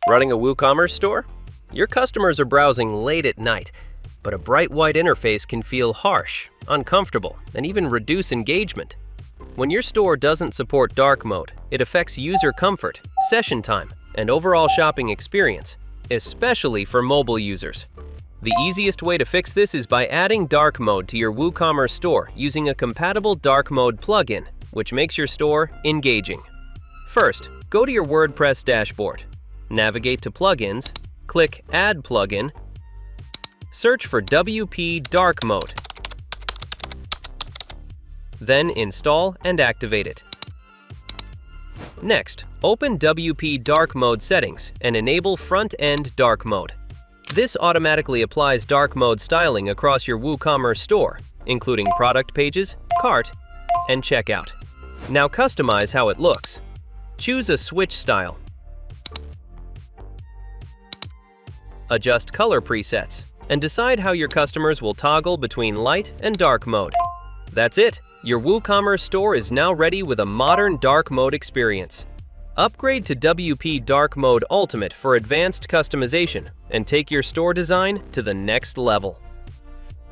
Running a WooCommerce store? Your customers are browsing late at night, but a bright white interface can feel harsh, uncomfortable, and even reduce engagement. When your store doesn't support dark mode, it affects user comfort, session time, and overall shopping experience, especially for mobile users. The easiest way to fix this is by adding dark mode to your WooCommerce store using a compatible dark mode plugin, which makes your store engaging. First, go to your WordPress dashboard. Navigate to Plugins, click Add Plugin, search for WP Dark Mode, then install and activate it. Next, open WP Dark Mode settings and enable Front-End Dark Mode. This automatically applies dark mode styling across your WooCommerce store, including product pages, cart, and checkout. Now customize how it looks. Choose a switch style. Adjust color presets, and decide how your customers will toggle between light and dark mode. That's it! Your WooCommerce store is now ready with a modern dark mode experience. Upgrade to WP Dark Mode Ultimate for advanced customization and take your store design to the next level.